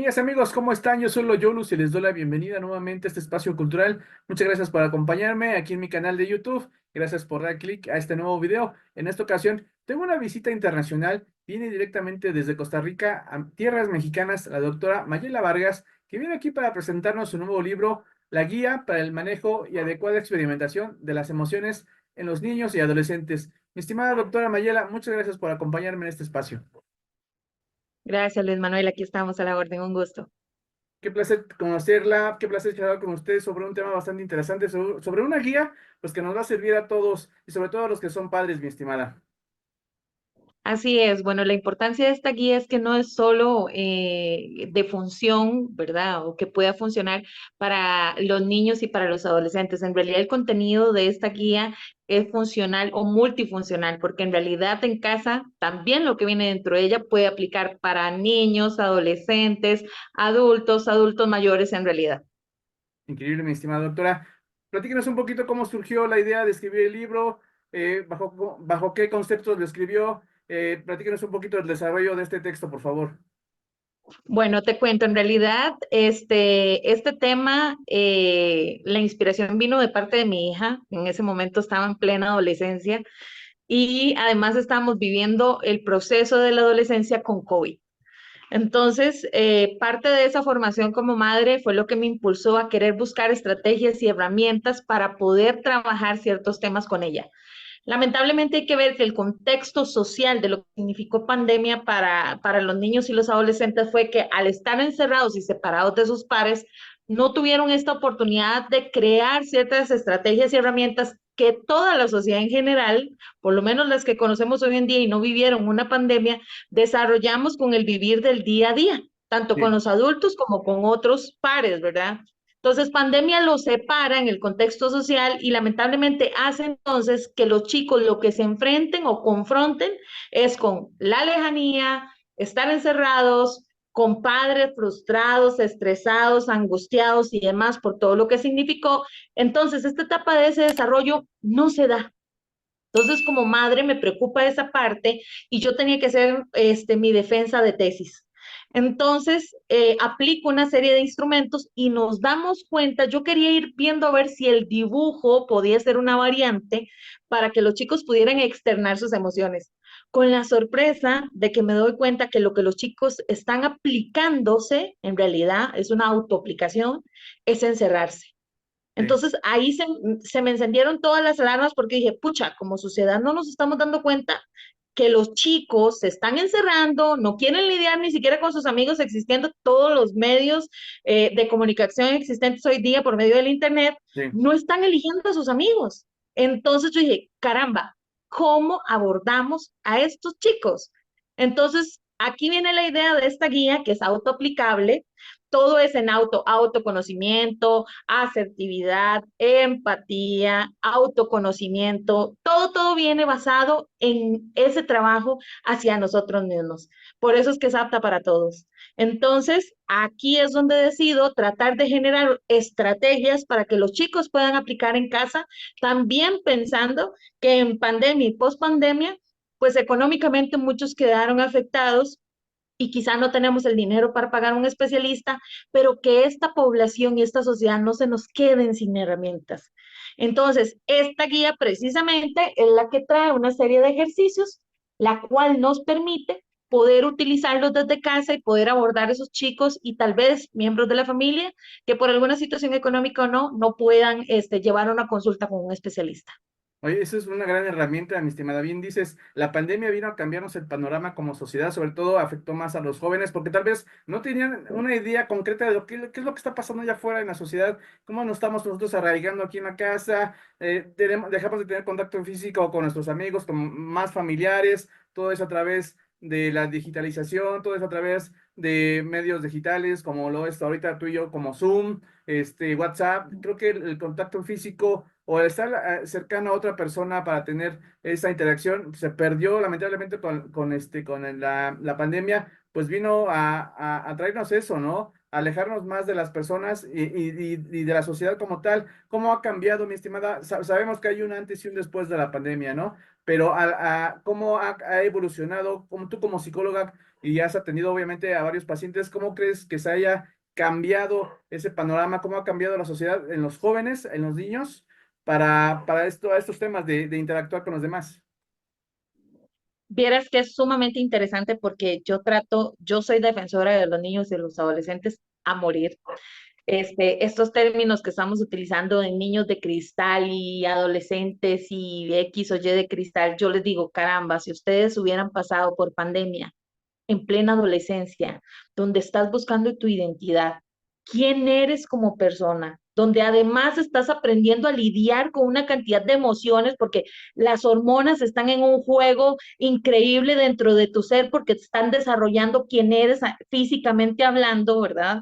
Amigas, amigos, ¿cómo están? Yo soy Loyolus y les doy la bienvenida nuevamente a este espacio cultural. Muchas gracias por acompañarme aquí en mi canal de YouTube. Gracias por dar clic a este nuevo video. En esta ocasión tengo una visita internacional. Viene directamente desde Costa Rica a tierras mexicanas la doctora Mayela Vargas, que viene aquí para presentarnos su nuevo libro, La Guía para el Manejo y Adecuada Experimentación de las Emociones en los Niños y Adolescentes. Mi estimada doctora Mayela, muchas gracias por acompañarme en este espacio. Gracias, Luis Manuel. Aquí estamos a la orden. Un gusto. Qué placer conocerla, qué placer charlar con ustedes sobre un tema bastante interesante, sobre una guía, pues que nos va a servir a todos y sobre todo a los que son padres, mi estimada. Así es. Bueno, la importancia de esta guía es que no es solo de función, ¿verdad? O que pueda funcionar para los niños y para los adolescentes. En realidad, el contenido de esta guía es funcional o multifuncional, porque en realidad en casa también lo que viene dentro de ella puede aplicar para niños, adolescentes, adultos, adultos mayores en realidad. Increíble, mi estimada doctora. Platíquenos un poquito cómo surgió la idea de escribir el libro, bajo qué conceptos lo escribió. Platíquenos un poquito del desarrollo de este texto, por favor. Bueno, te cuento, en realidad, este tema, la inspiración vino de parte de mi hija. En ese momento estaba en plena adolescencia y además estábamos viviendo el proceso de la adolescencia con COVID. Entonces, parte de esa formación como madre fue lo que me impulsó a querer buscar estrategias y herramientas para poder trabajar ciertos temas con ella. Lamentablemente hay que ver que el contexto social de lo que significó pandemia para los niños y los adolescentes fue que al estar encerrados y separados de sus pares, no tuvieron esta oportunidad de crear ciertas estrategias y herramientas que toda la sociedad en general, por lo menos las que conocemos hoy en día y no vivieron una pandemia, desarrollamos con el vivir del día a día, tanto con Sí, los adultos como con otros pares, ¿verdad? Entonces, pandemia los separa en el contexto social y lamentablemente hace entonces que los chicos lo que se enfrenten o confronten es con la lejanía, estar encerrados, con padres frustrados, estresados, angustiados y demás por todo lo que significó. Entonces, esta etapa de ese desarrollo no se da. Entonces, como madre me preocupa esa parte y yo tenía que hacer mi defensa de tesis. Entonces, aplico una serie de instrumentos y nos damos cuenta, yo quería ir viendo a ver si el dibujo podía ser una variante para que los chicos pudieran externar sus emociones, con la sorpresa de que me doy cuenta que lo que los chicos están aplicándose, en realidad es una autoaplicación, es encerrarse. sí. Entonces ahí se me encendieron todas las alarmas porque dije, pucha, como sociedad no nos estamos dando cuenta que los chicos se están encerrando, no quieren lidiar ni siquiera con sus amigos, existiendo todos los medios de comunicación existentes hoy día por medio del Internet, Sí. no están eligiendo a sus amigos. Entonces yo dije, caramba, ¿cómo abordamos a estos chicos? Entonces, aquí viene la idea de esta guía que es autoaplicable. Todo es en autoconocimiento, asertividad, empatía, autoconocimiento, todo viene basado en ese trabajo hacia nosotros mismos. Por eso es que es apta para todos. Entonces, aquí es donde decido tratar de generar estrategias para que los chicos puedan aplicar en casa, también pensando que en pandemia y post-pandemia, pues económicamente muchos quedaron afectados y quizá no tenemos el dinero para pagar un especialista, pero que esta población y esta sociedad no se nos queden sin herramientas. Entonces, esta guía precisamente es la que trae una serie de ejercicios, la cual nos permite poder utilizarlos desde casa y poder abordar a esos chicos y tal vez miembros de la familia que por alguna situación económica o no, no puedan llevar una consulta con un especialista. Oye, eso es una gran herramienta, mi estimada. Bien dices, la pandemia vino a cambiarnos el panorama como sociedad, sobre todo afectó más a los jóvenes, porque tal vez no tenían una idea concreta de qué es lo que está pasando allá afuera en la sociedad, cómo nos estamos nosotros arraigando aquí en la casa, dejamos de tener contacto físico con nuestros amigos, con más familiares, todo eso a través de la digitalización, todo eso a través de medios digitales, como lo es ahorita tú y yo, como Zoom, WhatsApp. Creo que el contacto físico o el estar cercano a otra persona para tener esa interacción se perdió lamentablemente con la pandemia, pues vino a traernos eso, ¿no? Alejarnos más de las personas y de la sociedad como tal. ¿Cómo ha cambiado, mi estimada? Sabemos que hay un antes y un después de la pandemia, ¿no? Pero ¿cómo ha evolucionado, como tú como psicóloga, y has atendido obviamente a varios pacientes, ¿cómo crees que se haya cambiado ese panorama? ¿Cómo ha cambiado la sociedad en los jóvenes, en los niños, para estos temas de interactuar con los demás? Vieras que es sumamente interesante porque yo soy defensora de los niños y de los adolescentes a morir. Estos términos que estamos utilizando en niños de cristal y adolescentes y X o Y de cristal, yo les digo, caramba, si ustedes hubieran pasado por pandemia en plena adolescencia, donde estás buscando tu identidad, quién eres como persona, donde además estás aprendiendo a lidiar con una cantidad de emociones, porque las hormonas están en un juego increíble dentro de tu ser, porque te están desarrollando quién eres físicamente hablando, ¿verdad?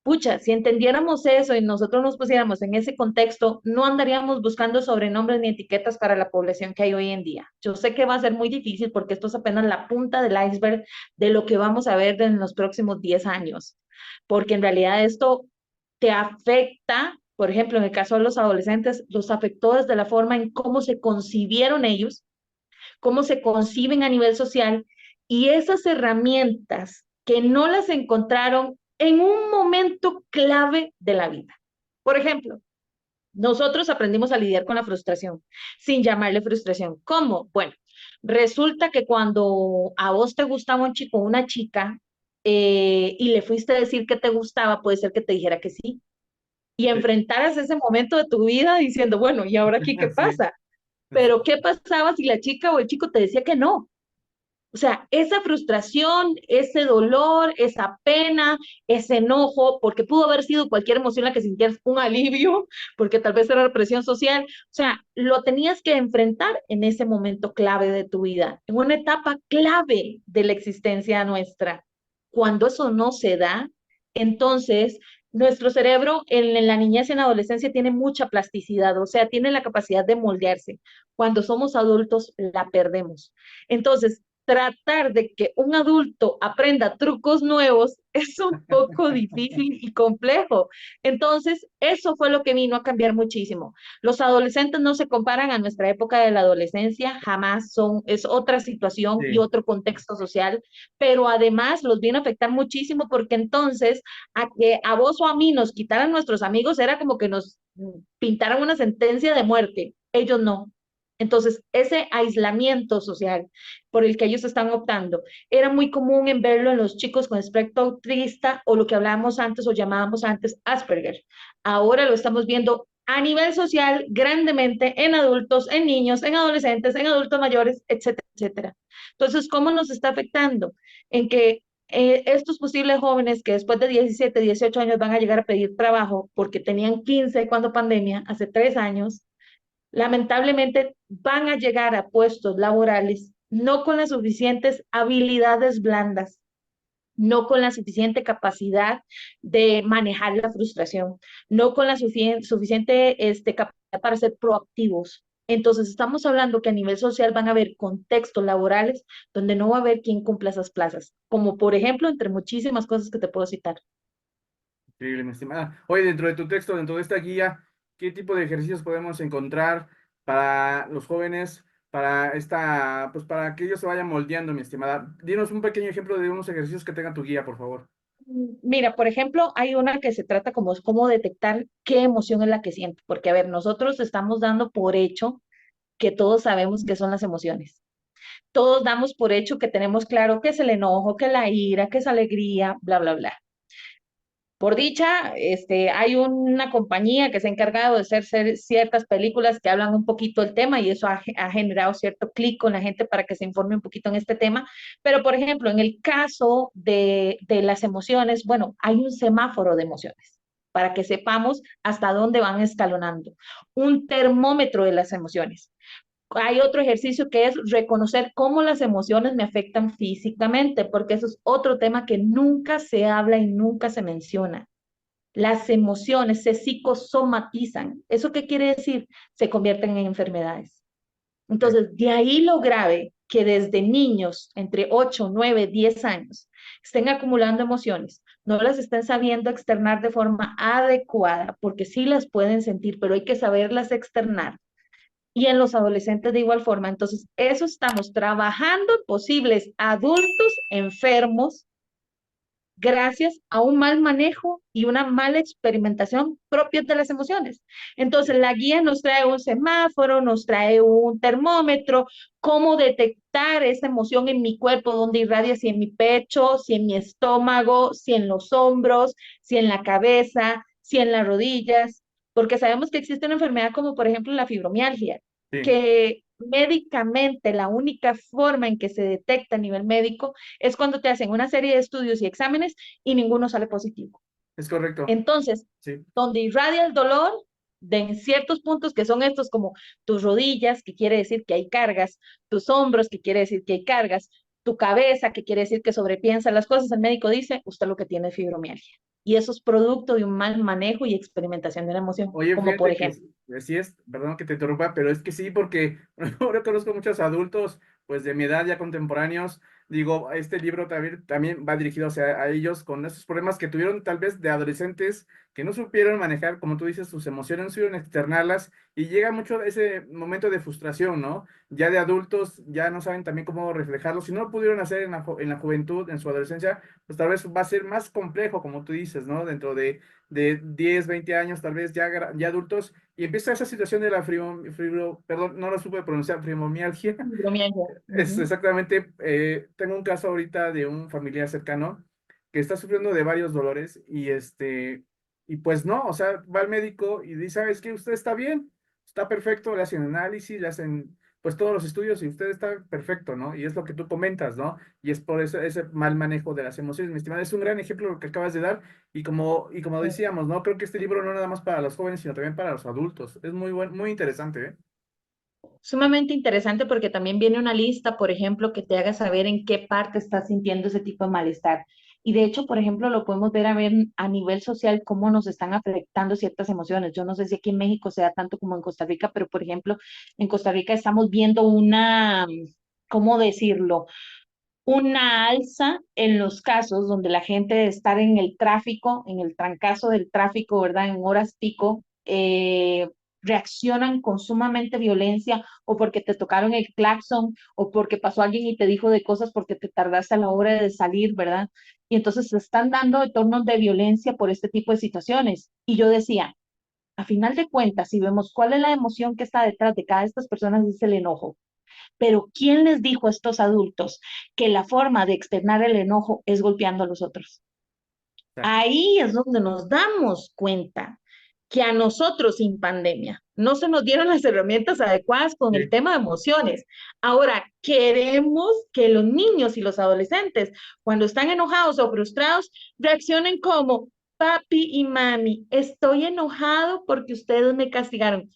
Pucha, si entendiéramos eso y nosotros nos pusiéramos en ese contexto, no andaríamos buscando sobrenombres ni etiquetas para la población que hay hoy en día. Yo sé que va a ser muy difícil porque esto es apenas la punta del iceberg de lo que vamos a ver en los próximos 10 años, porque en realidad esto te afecta, por ejemplo, en el caso de los adolescentes, los afectó desde la forma en cómo se concibieron ellos, cómo se conciben a nivel social y esas herramientas que no las encontraron en un momento clave de la vida. Por ejemplo, nosotros aprendimos a lidiar con la frustración, sin llamarle frustración. ¿Cómo? Bueno, resulta que cuando a vos te gustaba un chico o una chica y le fuiste a decir que te gustaba, puede ser que te dijera que sí. Y Sí, enfrentaras ese momento de tu vida diciendo, bueno, ¿y ahora aquí qué sí, pasa? Pero ¿qué pasaba si la chica o el chico te decía que no? O sea, esa frustración, ese dolor, esa pena, ese enojo, porque pudo haber sido cualquier emoción la que sintieras un alivio, porque tal vez era represión social, o sea, lo tenías que enfrentar en ese momento clave de tu vida, en una etapa clave de la existencia nuestra. Cuando eso no se da, entonces nuestro cerebro en la niñez y en la adolescencia tiene mucha plasticidad, o sea, tiene la capacidad de moldearse. Cuando somos adultos, la perdemos. Entonces, tratar de que un adulto aprenda trucos nuevos es un poco difícil y complejo. Entonces, eso fue lo que vino a cambiar muchísimo. Los adolescentes no se comparan a nuestra época de la adolescencia, jamás es otra situación y sí, otro contexto social, pero además los vino a afectar muchísimo porque entonces a que a vos o a mí nos quitaran nuestros amigos era como que nos pintaran una sentencia de muerte. Ellos no. Entonces, ese aislamiento social por el que ellos están optando. Era muy común en verlo en los chicos con espectro autista o lo que hablábamos antes o llamábamos antes Asperger. Ahora lo estamos viendo a nivel social grandemente en adultos, en niños, en adolescentes, en adultos mayores, etcétera, etcétera. Entonces, ¿cómo nos está afectando? En que estos posibles jóvenes que después de 17, 18 años van a llegar a pedir trabajo porque tenían 15 cuando pandemia, hace 3 años, lamentablemente van a llegar a puestos laborales no con las suficientes habilidades blandas, no con la suficiente capacidad de manejar la frustración, no con la suficiente capacidad para ser proactivos. Entonces, estamos hablando que a nivel social van a haber contextos laborales donde no va a haber quien cumpla esas plazas, como por ejemplo, entre muchísimas cosas que te puedo citar. increíble, mi estimada. Oye, dentro de tu texto, dentro de esta guía, ¿qué tipo de ejercicios podemos encontrar para los jóvenes, pues para que ellos se vayan moldeando, mi estimada? Dinos un pequeño ejemplo de unos ejercicios que tenga tu guía, por favor. Mira, por ejemplo, hay una que se trata como es cómo detectar qué emoción es la que siento, porque a ver, nosotros estamos dando por hecho que todos sabemos qué son las emociones. Todos damos por hecho que tenemos claro qué es el enojo, qué es la ira, qué es alegría, bla, bla, bla. Por dicha, hay una compañía que se ha encargado de hacer ciertas películas que hablan un poquito del tema y eso ha generado cierto clic con la gente para que se informe un poquito en este tema. Pero, por ejemplo, en el caso de las emociones, bueno, hay un semáforo de emociones para que sepamos hasta dónde van escalonando. Un termómetro de las emociones. Hay otro ejercicio que es reconocer cómo las emociones me afectan físicamente, porque eso es otro tema que nunca se habla y nunca se menciona. Las emociones se psicosomatizan. ¿Eso qué quiere decir? Se convierten en enfermedades. Sí. Entonces, de ahí lo grave que desde niños, entre 8, 9, 10 años, estén acumulando emociones, no las estén sabiendo externar de forma adecuada, porque sí las pueden sentir, pero hay que saberlas externar y en los adolescentes de igual forma. Entonces, eso estamos trabajando en posibles adultos enfermos gracias a un mal manejo y una mala experimentación propias de las emociones. Entonces, la guía nos trae un semáforo, nos trae un termómetro, cómo detectar esa emoción en mi cuerpo, dónde irradia, si en mi pecho, si en mi estómago, si en los hombros, si en la cabeza, si en las rodillas, porque sabemos que existe una enfermedad como por ejemplo la fibromialgia, Sí, que médicamente la única forma en que se detecta a nivel médico es cuando te hacen una serie de estudios y exámenes y ninguno sale positivo. es correcto. Entonces, Sí. donde irradia el dolor, de en ciertos puntos que son estos como tus rodillas, que quiere decir que hay cargas, tus hombros, que quiere decir que hay cargas, tu cabeza, que quiere decir que sobrepiensa las cosas, el médico dice, usted lo que tiene es fibromialgia. Y eso es producto de un mal manejo y experimentación de la emoción, Oye, como por fíjate que ejemplo. sí es, perdón que te interrumpa, pero es que sí, porque ahora conozco muchos adultos, pues de mi edad ya contemporáneos, digo, este libro también va dirigido hacia a ellos con esos problemas que tuvieron tal vez de adolescentes que no supieron manejar, como tú dices, sus emociones, no supieron externarlas y llega mucho ese momento de frustración, ¿no? Ya de adultos, ya no saben también cómo reflejarlo, si no lo pudieron hacer en en la juventud, en su adolescencia, pues tal vez va a ser más complejo, como tú dices, ¿no? Dentro de 10 20 años, tal vez ya, ya adultos, y empieza esa situación de la perdón, no lo supe pronunciar, fibromialgia. Fibromialgia. Es Ujú. exactamente, tengo un caso ahorita de un familiar cercano que está sufriendo de varios dolores y pues no, o sea, va al médico y dice, ¿sabes qué? Usted está bien, está perfecto, le hacen análisis, le hacen pues todos los estudios y usted está perfecto, ¿no? Y es lo que tú comentas, ¿no? Y es por eso ese mal manejo de las emociones, mi estimada. Es un gran ejemplo lo que acabas de dar y como decíamos, ¿no? Creo que este libro no nada más para los jóvenes, sino también para los adultos. Es muy muy interesante, ¿eh? Sumamente interesante porque también viene una lista, por ejemplo, que te haga saber en qué parte estás sintiendo ese tipo de malestar. Y de hecho, por ejemplo, lo podemos ver a nivel social cómo nos están afectando ciertas emociones. Yo no sé si aquí en México sea tanto como en Costa Rica, pero por ejemplo, en Costa Rica estamos viendo una, ¿cómo decirlo? Una alza en los casos donde la gente de estar en el tráfico, en el trancazo del tráfico, ¿verdad? En horas pico, reaccionan con sumamente violencia o porque te tocaron el claxon o porque pasó alguien y te dijo de cosas porque te tardaste a la hora de salir, ¿verdad? Y entonces se están dando entornos de violencia por este tipo de situaciones. Y yo decía, a final de cuentas, si vemos cuál es la emoción que está detrás de cada de estas personas, es el enojo. Pero ¿quién les dijo a estos adultos que la forma de externar el enojo es golpeando a los otros? Exacto. Ahí es donde nos damos cuenta que a nosotros sin pandemia no se nos dieron las herramientas adecuadas con el Sí. tema de emociones. Ahora queremos que los niños y los adolescentes, cuando están enojados o frustrados, reaccionen como papi y mami, estoy enojado porque ustedes me castigaron.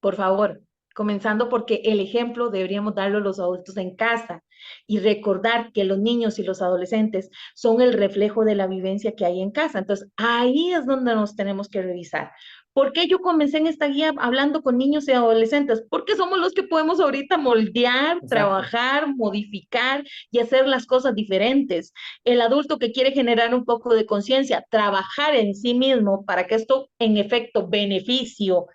Por favor, comenzando porque el ejemplo deberíamos darlo los adultos en casa y recordar que los niños y los adolescentes son el reflejo de la vivencia que hay en casa. Entonces, ahí es donde nos tenemos que revisar. ¿Por qué yo comencé en esta guía hablando con niños y adolescentes? Porque somos los que podemos ahorita moldear, Exacto. trabajar, modificar y hacer las cosas diferentes. El adulto que quiere generar un poco de conciencia, trabajar en sí mismo para que esto en efecto beneficio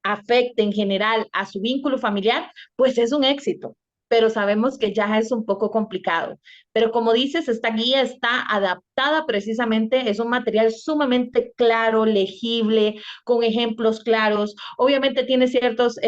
afecte en general a su vínculo familiar, pues es un éxito. Pero sabemos que ya es un poco complicado. Pero como dices, esta guía está adaptada precisamente, es un material sumamente claro, legible, con ejemplos claros. Obviamente tiene ciertos,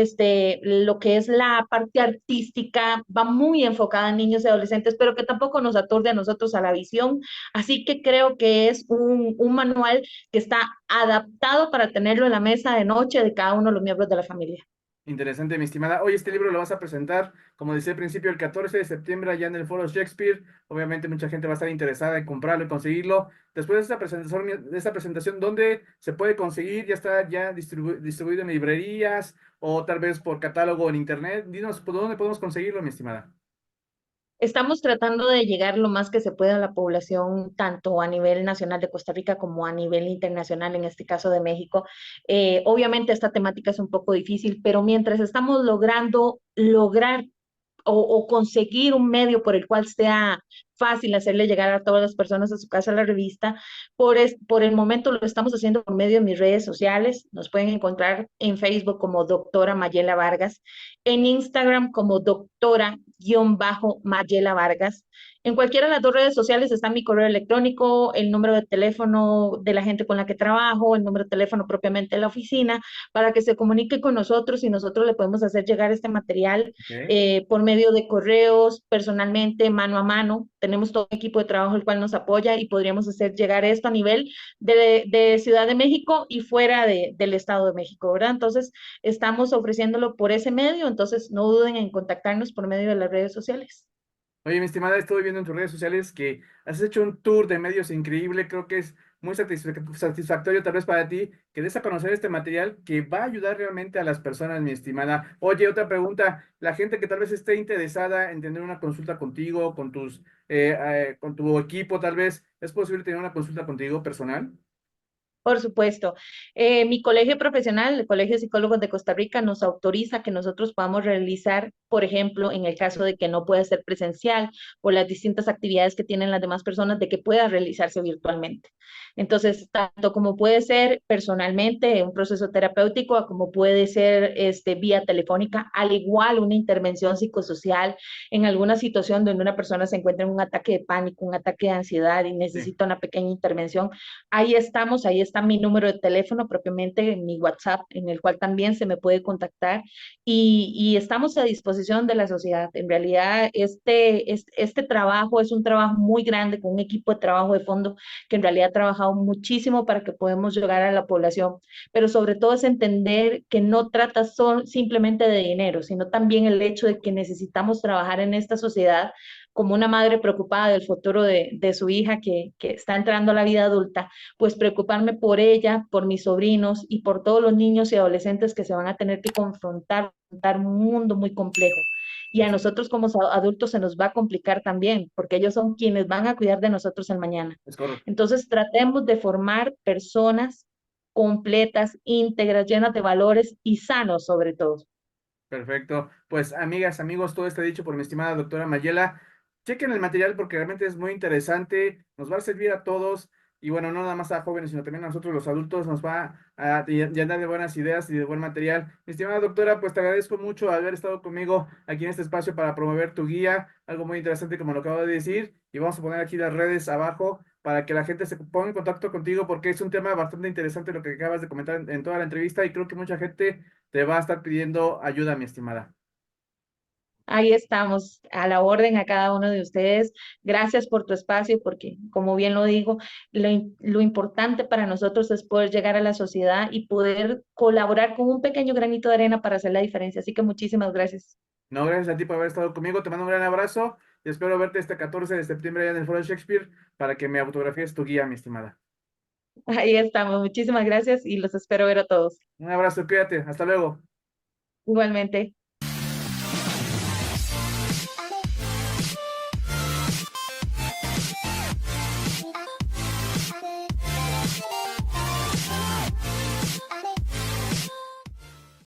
lo que es la parte artística, va muy enfocada en niños y adolescentes, pero que tampoco nos aturde a nosotros a la visión. Así que creo que es un manual que está adaptado para tenerlo en la mesa de noche de cada uno de los miembros de la familia. Interesante, mi estimada. Hoy este libro lo vas a presentar, como decía al principio, el 14 de septiembre allá en el Foro Shakespeare. Obviamente mucha gente va a estar interesada en comprarlo y conseguirlo. Después de esta presentación, ¿dónde se puede conseguir? ¿Ya está ya distribuido en librerías o tal vez por catálogo en internet? Dinos, ¿por dónde podemos conseguirlo, mi estimada? Estamos tratando de llegar lo más que se pueda a la población, tanto a nivel nacional de Costa Rica como a nivel internacional, en este caso de México. Obviamente esta temática es un poco difícil, pero mientras estamos logrando lograr o conseguir un medio por el cual sea fácil hacerle llegar a todas las personas a su casa la revista. Por el momento lo estamos haciendo por medio de mis redes sociales. Nos pueden encontrar en Facebook como doctora Mayela Vargas, en Instagram como doctora-Mayela Vargas. En cualquiera de las dos redes sociales está mi correo electrónico, el número de teléfono de la gente con la que trabajo, el número de teléfono propiamente de la oficina, para que se comunique con nosotros y nosotros le podemos hacer llegar este material Ok. por medio de correos, personalmente, mano a mano. Tenemos todo un equipo de trabajo el cual nos apoya y podríamos hacer llegar esto a nivel de Ciudad de México y fuera del Estado de México, ¿verdad? Entonces, estamos ofreciéndolo por ese medio, entonces no duden en contactarnos por medio de las redes sociales. Oye, mi estimada, estuve viendo en tus redes sociales que has hecho un tour de medios increíble. Creo que es muy satisfactorio tal vez para ti que des a conocer este material que va a ayudar realmente a las personas, mi estimada. Oye, otra pregunta. La gente que tal vez esté interesada en tener una consulta contigo, con tu equipo, tal vez, ¿es posible tener una consulta contigo personal? Por supuesto. Mi colegio profesional, el Colegio de Psicólogos de Costa Rica, nos autoriza que nosotros podamos realizar, por ejemplo, en el caso de que no pueda ser presencial por las distintas actividades que tienen las demás personas, de que pueda realizarse virtualmente. Entonces, tanto como puede ser personalmente un proceso terapéutico, como puede ser vía telefónica, al igual una intervención psicosocial en alguna situación donde una persona se encuentra en un ataque de pánico, un ataque de ansiedad y Sí. necesita una pequeña intervención. Ahí estamos, ahí está mi número de teléfono, propiamente en mi WhatsApp, en el cual también se me puede contactar y estamos a disposición de la sociedad. En realidad, este trabajo es un trabajo muy grande con un equipo de trabajo de fondo que en realidad ha trabajado muchísimo para que podamos llegar a la población, pero sobre todo es entender que no trata simplemente de dinero, sino también el hecho de que necesitamos trabajar en esta sociedad como una madre preocupada del futuro de su hija que está entrando a la vida adulta, pues preocuparme por ella, por mis sobrinos y por todos los niños y adolescentes que se van a tener que confrontar un mundo muy complejo. Y a Es, nosotros como adultos se nos va a complicar también, porque ellos son quienes van a cuidar de nosotros el mañana. es correcto. Entonces, tratemos de formar personas completas, íntegras, llenas de valores y sanos sobre todo. Perfecto. Pues amigas, amigos, todo está dicho por mi estimada doctora Mayela. Chequen el material porque realmente es muy interesante, nos va a servir a todos y bueno, no nada más a jóvenes, sino también a nosotros los adultos, nos va a llenar de buenas ideas y de buen material. Mi estimada doctora, pues te agradezco mucho haber estado conmigo aquí en este espacio para promover tu guía, algo muy interesante como lo acabo de decir, y vamos a poner aquí las redes abajo para que la gente se ponga en contacto contigo porque es un tema bastante interesante lo que acabas de comentar en toda la entrevista y creo que mucha gente te va a estar pidiendo ayuda, mi estimada. Ahí estamos, a la orden a cada uno de ustedes. Gracias por tu espacio, porque como bien lo digo, lo importante para nosotros es poder llegar a la sociedad y poder colaborar con un pequeño granito de arena para hacer la diferencia. Así que muchísimas gracias. No, gracias a ti por haber estado conmigo. Te mando un gran abrazo y espero verte este 14 de septiembre allá en el Foro de Shakespeare para que me autografíes tu guía, mi estimada. Ahí estamos, muchísimas gracias y los espero ver a todos. Un abrazo, cuídate. Hasta luego. Igualmente.